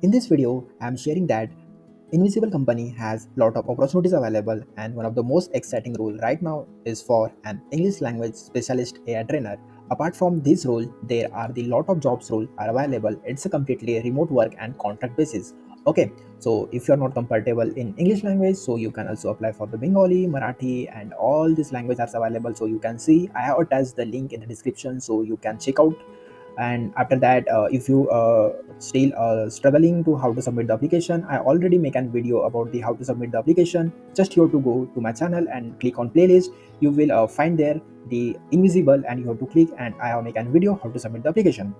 In this video, I am sharing that Invisible Company has lot of opportunities available, and one of the most exciting role right now is for an English language specialist AI trainer. Apart from this role, there are the lot of jobs role are available. It's a completely remote work and contract basis. Okay, so if you're not comfortable in English language, so you can also apply for the Bengali, Marathi, and all these languages are available. So you can see I have attached the link in the description, so you can check out. And after that, if you still struggling to how to submit the application, I already make a video about the how to submit the application. Just you have to go to my channel and click on playlist. You will find there the invisible, and you have to click, and I have make a video how to submit the application.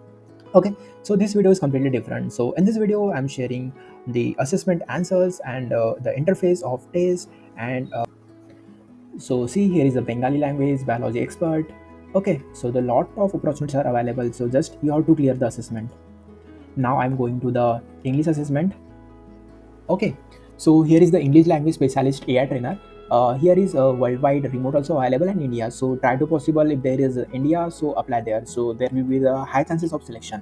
Okay, so this video is completely different. So in this video I'm sharing the assessment answers and the interface of test. And so see, here is a Bengali language biology expert. Okay, so the lot of opportunities are available, so just you have to clear the assessment. Now I'm going to the English assessment. Okay, so here is the English language specialist AI trainer. Here is a worldwide remote also available in India. So try to possible if there is India, so apply there. So there will be the high chances of selection.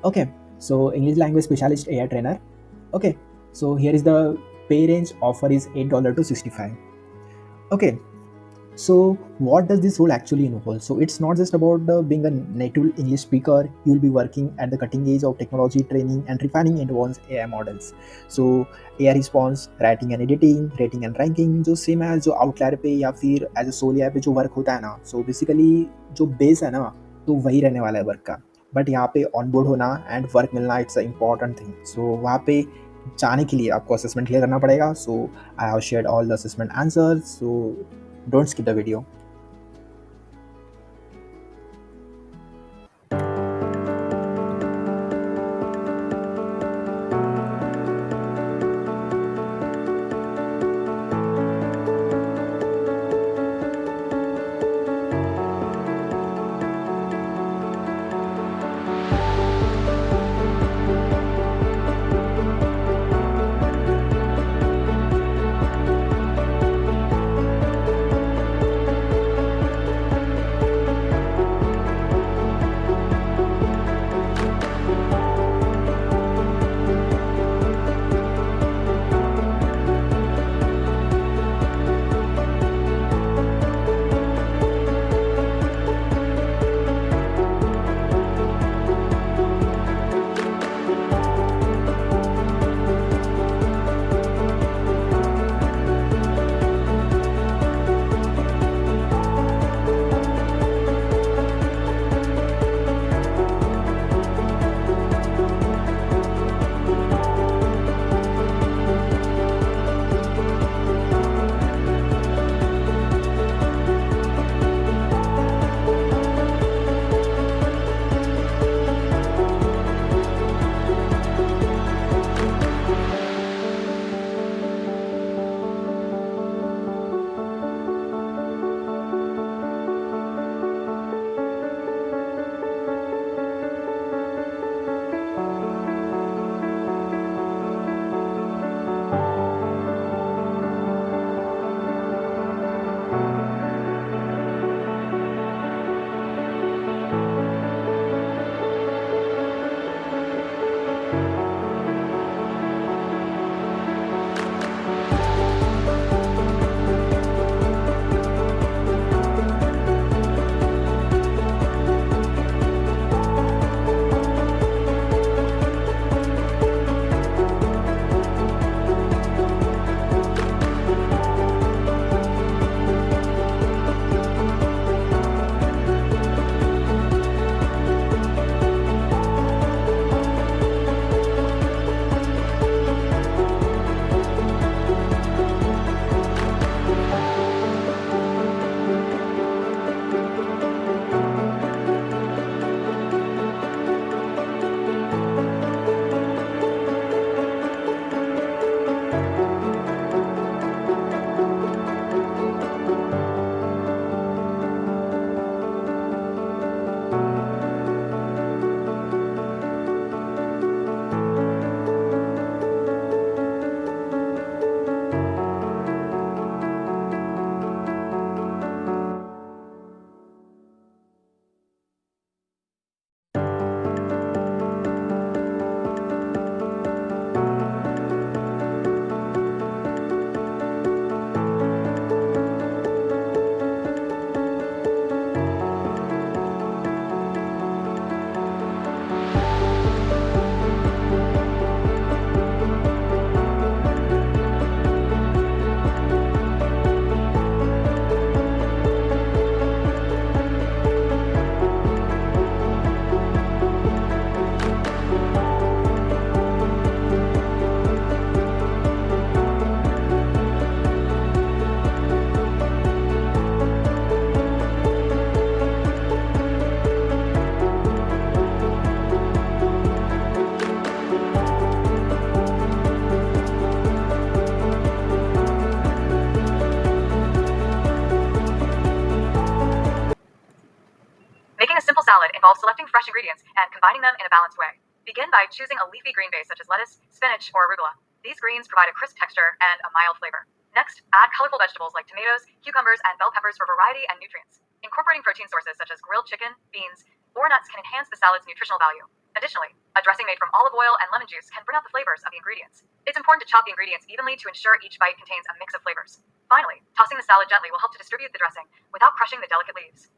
Okay, so English language specialist AI trainer. Okay, so here is the pay range offer is $8 to 65. Okay, so what does this role actually involve? So it's not just about being a native English speaker. You'll be working at the cutting edge of technology, training and refining advanced AI models. So AI response, writing and editing, rating and ranking, जो same है जो outlier पे या फिर as a soul AI पे जो work होता है ना, सो बेसिकली जो बेस है ना, तो वही रहने वाला है वर्क का. बट यहाँ पे ऑनबोर्ड होना एंड वर्क मिलना इट्स अ इम्पॉर्टेंट थिंग. सो वहाँ पे जाने के लिए आपको असेसमेंट क्लियर करना पड़ेगा. So I have shared all the assessment answers, so don't skip the video. selecting fresh ingredients, and combining them in a balanced way. Begin by choosing a leafy green base such as lettuce, spinach, or arugula. These greens provide a crisp texture and a mild flavor. Next, add colorful vegetables like tomatoes, cucumbers, and bell peppers for variety and nutrients. Incorporating protein sources such as grilled chicken, beans, or nuts can enhance the salad's nutritional value. Additionally, a dressing made from olive oil and lemon juice can bring out the flavors of the ingredients. It's important to chop the ingredients evenly to ensure each bite contains a mix of flavors. Finally, tossing the salad gently will help to distribute the dressing without crushing the delicate leaves.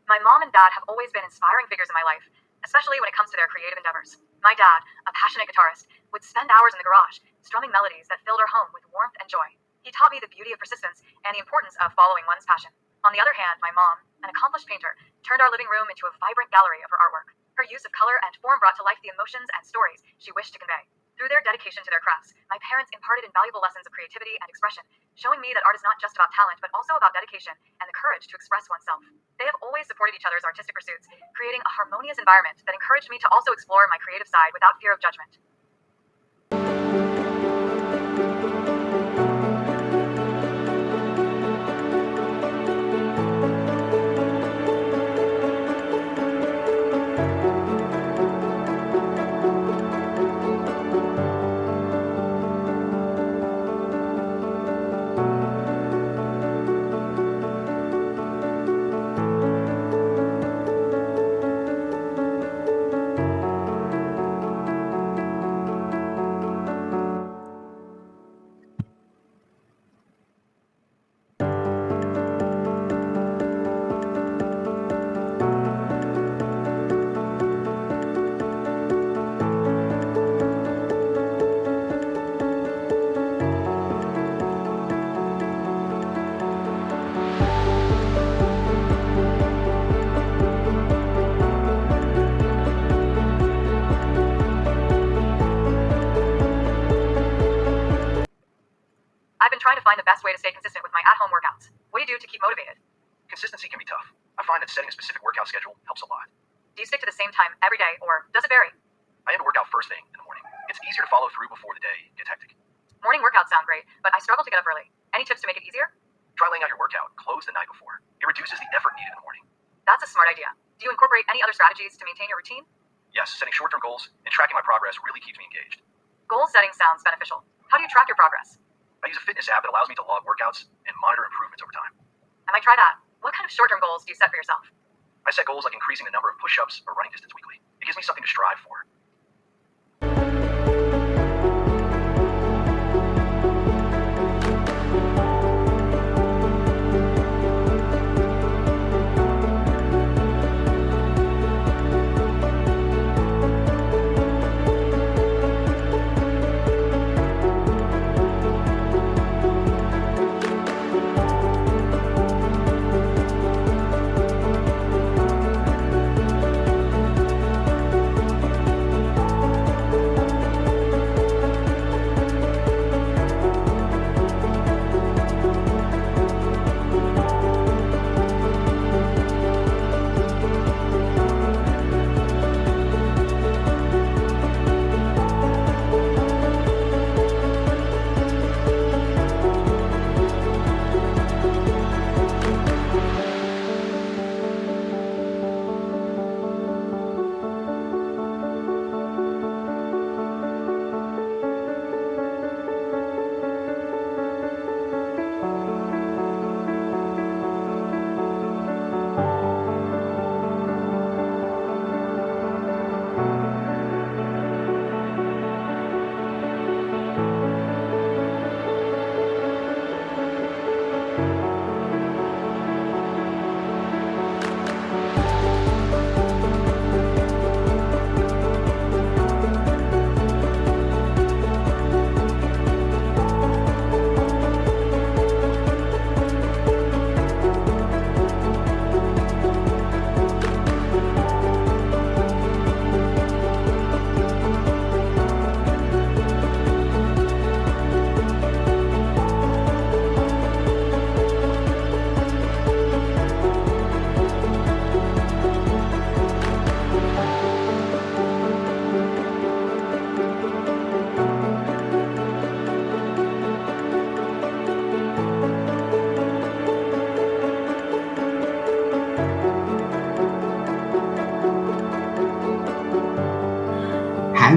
My mom and dad have always been inspiring figures in my life, especially when it comes to their creative endeavors. My dad, a passionate guitarist, would spend hours in the garage, strumming melodies that filled our home with warmth and joy. He taught me the beauty of persistence and the importance of following one's passion. On the other hand, my mom, an accomplished painter, turned our living room into a vibrant gallery of her artwork. Her use of color and form brought to life the emotions and stories she wished to convey. Through their dedication to their crafts, my parents imparted invaluable lessons of creativity and expression, showing me that art is not just about talent, but also about dedication and the courage to express oneself. They have always supported each other's artistic pursuits, creating a harmonious environment that encouraged me to also explore my creative side without fear of judgment. I've been trying to find the best way to stay consistent with my at-home workouts. What do you do to keep motivated? Consistency can be tough. I find that setting a specific workout schedule helps a lot. Do you stick to the same time every day, or does it vary? I aim to work out first thing in the morning. It's easier to follow through before the day gets hectic. Morning workouts sound great, but I struggle to get up early. Any tips to make it easier? Try laying out your workout clothes the night before. It reduces the effort needed in the morning. That's a smart idea. Do you incorporate any other strategies to maintain your routine? Yes, setting short-term goals and tracking my progress really keeps me engaged. Goal setting sounds beneficial. How do you track your progress? I use a fitness app that allows me to log workouts and monitor improvements over time. I might try that. What kind of short-term goals do you set for yourself? I set goals like increasing the number of push-ups or running distance weekly. It gives me something to strive for.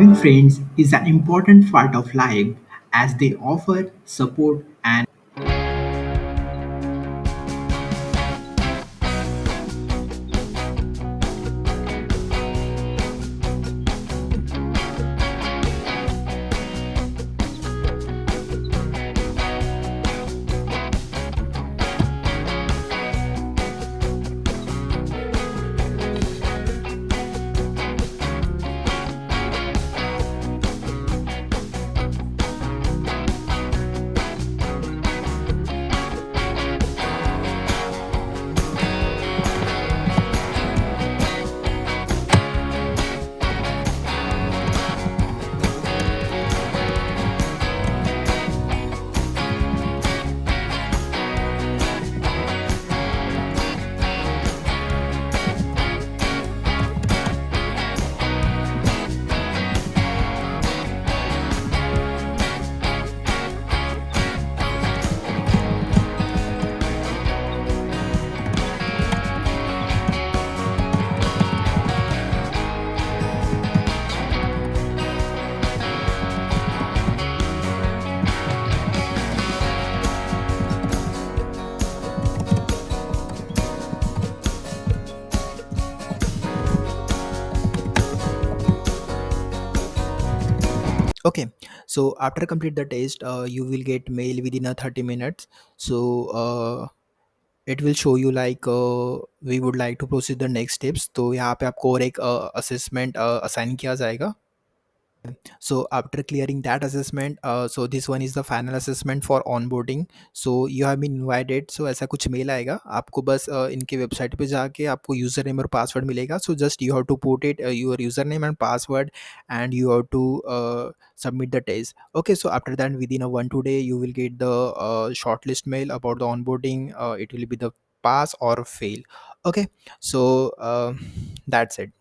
having friends is an important part of life as they offer support and okay. So after complete the test, you will get mail within a 30 minutes. So it will show you like we would like to proceed the next steps. तो यहाँ पे आपको और एक assessment assign किया जाएगा. So after clearing that assessment, so this one is the final assessment for onboarding. So you have been invited. So ऐसा कुछ मेल आएगा आपको, बस इनके वेबसाइट पे जाके आपको यूज़र नेम और पासवर्ड मिलेगा. So just you have to put it your username and password, and you have to submit the test. Okay, so after that within a 1 2 day you will get the shortlist mail about the onboarding. It will be the pass or fail. Okay, so that's it.